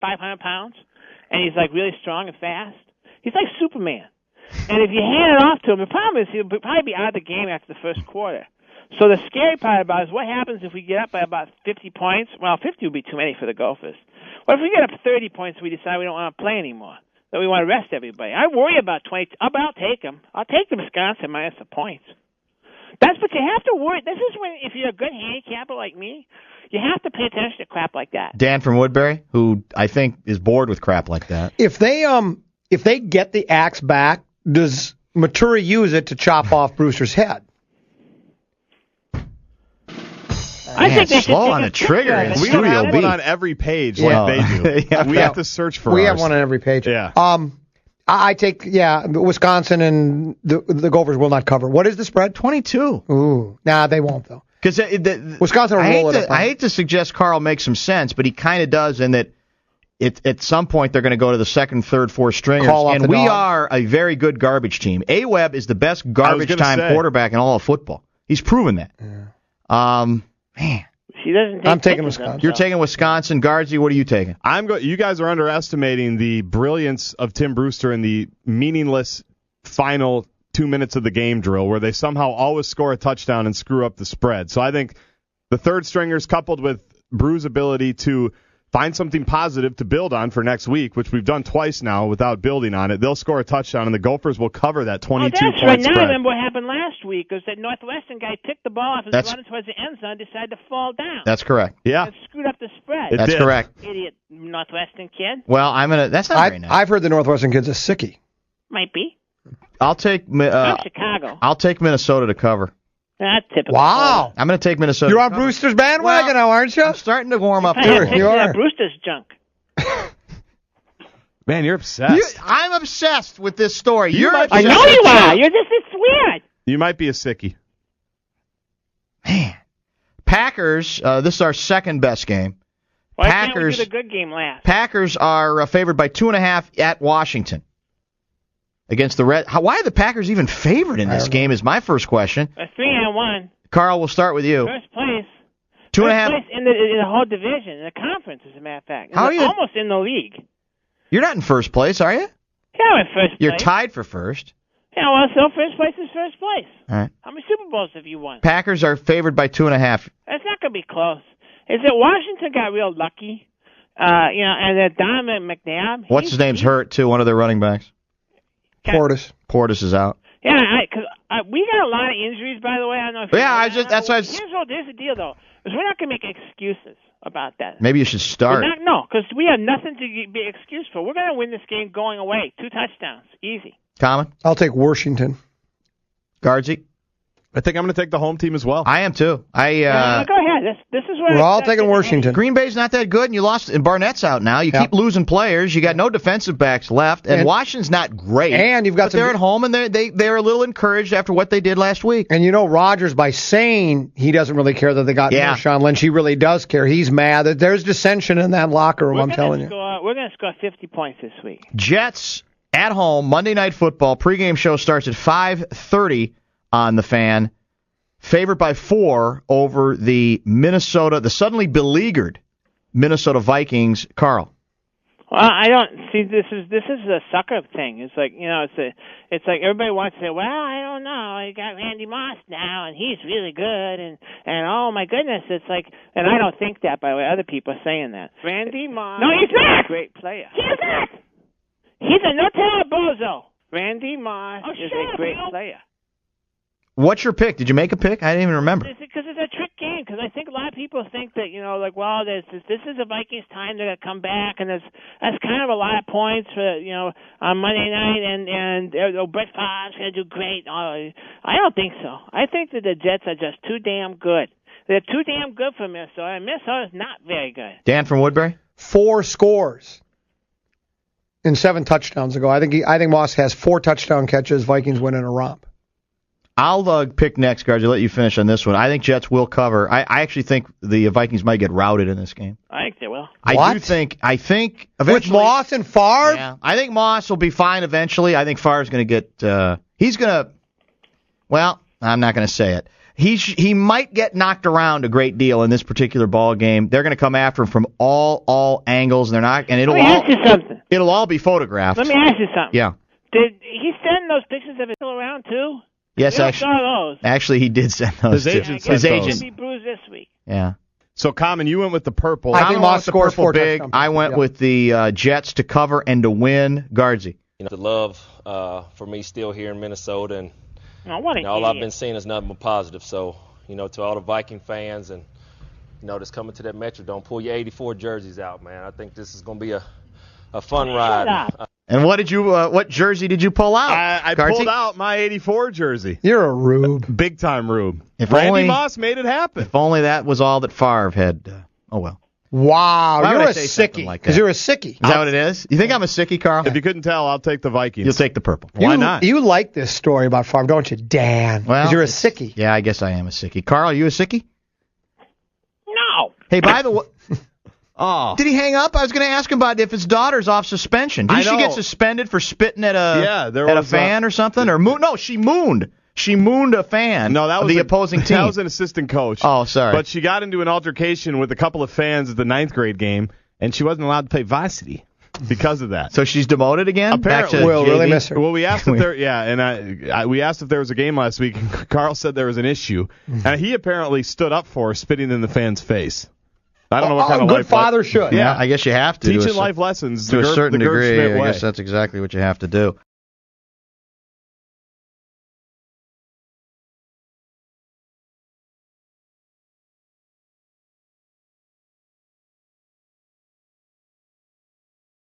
500 pounds, and he's like really strong and fast. He's like Superman. And if you hand it off to him, the problem is he'll probably be out of the game after the first quarter. So the scary part about it is what happens if we get up by about 50 points? Well, 50 would be too many for the Gophers. What if we get up 30 points and we decide we don't want to play anymore? That we want to rest everybody? I worry about 20. But I'll take them. I'll take the Wisconsin minus the points. That's what you have to worry. This is when, if you're a good handicapper like me, you have to pay attention to crap like that. Dan from Woodbury, who I think is bored with crap like that. If they get the axe back, does Maturi use it to chop off Brewster's head? I think they slow on the trigger. We don't have one on every page like they do. We have to search for ours. We have one on every page. Yeah. I take, Wisconsin and the Gophers will not cover. What is the spread? 22. Ooh. Nah, they won't, though. Because Wisconsin will roll it up. I hate to suggest Carl makes some sense, but he kind of does in that at some point they're going to go to the second, third, fourth stringers, and we are a very good garbage team. A-Webb is the best garbage time quarterback in all of football. He's proven that. Yeah. Man. I'm taking Wisconsin. You're taking Wisconsin. Guardsy, what are you taking? You guys are underestimating the brilliance of Tim Brewster in the meaningless final 2 minutes of the game drill where they somehow always score a touchdown and screw up the spread. So I think the third stringers coupled with Brew's ability to find something positive to build on for next week, which we've done twice now without building on it. They'll score a touchdown, and the Gophers will cover that 22-point spread. Now I spread. remember what happened last week was that Northwestern guy picked the ball off and running towards the end zone, decided to fall down. That's correct. Yeah. It screwed up the spread. That's correct. Idiot Northwestern kid. Well, that's not very nice. I've heard the Northwestern kid's a sickie. Might be. I'll take Chicago. I'll take Minnesota to cover. That's typical. Wow. I'm going to take Minnesota. You're on Brewster's bandwagon now, aren't you? I'm starting to warm up. You are. Brewster's junk. Man, you're obsessed. I'm obsessed with this story. I know you are. It's weird. You might be a sickie. Man. Packers, this is our second best game. Why can't we do the good game last? Packers are favored by 2.5 at Washington against the Red. Why are the Packers even favored in this game is my first question. 3-1. Carl, we'll start with you. First place. 2.5 First place in the whole division, in the conference, as a matter of fact. How are you? Almost in the league. You're not in first place, are you? Yeah, I'm in first place. You're tied for first. Yeah, well, so first place is first place. All right. How many Super Bowls have you won? Packers are favored by 2.5. That's not going to be close. Is it Washington got real lucky? And then Donovan McNabb. What's his name's hurt, too, one of their running backs? Portis is out. Yeah, because we got a lot of injuries, by the way. I don't know if Here's the deal, though, is we're not going to make excuses about that. Maybe you should start. No, because we have nothing to be excused for. We're going to win this game going away. 2 touchdowns. Easy. Common? I'll take Washington. Guardsy? I think I'm going to take the home team as well. I am, too. Go ahead. This is where we're all taking Washington. Green Bay's not that good, and you lost, and Barnett's out now. You keep losing players. You got no defensive backs left, and Washington's not great. And you've got they're at home, and they're a little encouraged after what they did last week. And Rodgers, by saying he doesn't really care that they got Marshawn Lynch, he really does care. He's mad that there's dissension in that locker room. I'm telling you. We're going to score 50 points this week. Jets at home, Monday Night Football. Pregame show starts at 5:30 on the Fan. Favored by 4 over the suddenly beleaguered Minnesota Vikings. Carl. Well, I don't see this is a sucker thing. It's like it's like everybody wants to say, well, I don't know, I got Randy Moss now and he's really good and oh my goodness, it's like, and I don't think that, by the way. Other people are saying that. Randy Moss. No, he's not. Great player. He's not. He's a no-talent bozo. Randy Moss is a great player. What's your pick? Did you make a pick? I didn't even remember. Because it's a trick game. Because I think a lot of people think that, this is the Vikings' time. They're going to come back, and that's kind of a lot of points for on Monday night. And Brett Favre's going to do great. I don't think so. I think that the Jets are just too damn good. They're too damn good for Minnesota, and Minnesota's not very good. Dan from Woodbury? 4 scores and 7 touchdowns ago. I think Moss has 4 touchdown catches. Vikings win in a romp. I'll pick next, guys. I'll let you finish on this one. I think Jets will cover. I actually think the Vikings might get routed in this game. I think they will. I think eventually. With Moss and Favre? Yeah, I think Moss will be fine eventually. I think Favre's going to get. He's going to. Well, I'm not going to say it. he might get knocked around a great deal in this particular ball game. They're going to come after him from all angles, and they're not. And it'll all be photographed. Let me ask you something. Yeah. Did he send those pictures of it still around too? Yes, actually, he did send those. His agent be bruised this week. Yeah. So, Common, you went with the purple. I think Moss scores purple big. I went with the Jets to cover and to win. Guardsy. The love for me still here in Minnesota, and all I've been seeing is nothing but positive. So, to all the Viking fans and that's coming to that Metrodome, pull your 84 jerseys out, man. I think this is going to be a fun ride. And what jersey did you pull out? I pulled out my 84 jersey. You're a rube. Big time rube. If Randy Moss made it happen. If only that was all that Favre had. Oh, well. Wow, you're a sickie. Because you're a sickie. Is that what it is? You think I'm a sickie, Carl? If you couldn't tell, I'll take the Vikings. You'll take the purple. Why not? You like this story about Favre, don't you, Dan? Well, because you're a sickie. Yeah, I guess I am a sickie. Carl, are you a sickie? No. Hey, by the way... Oh. Did he hang up? I was going to ask him about if his daughter's off suspension. Did she get suspended for spitting at a fan or something? No, she mooned. She mooned a fan. No, that was the opposing team. That was an assistant coach. Oh, sorry. But she got into an altercation with a couple of fans at the 9th grade game, and she wasn't allowed to play varsity because of that. So she's demoted again? Apparently. We'll really miss her. Well, we asked if there, we asked if there was a game last week, and Carl said there was an issue, and he apparently stood up for her, spitting in the fan's face. I don't know what kind of good father should. Yeah, I guess you have to. Teaching life lessons to a certain degree. Gerbschmidt way. I guess that's exactly what you have to do.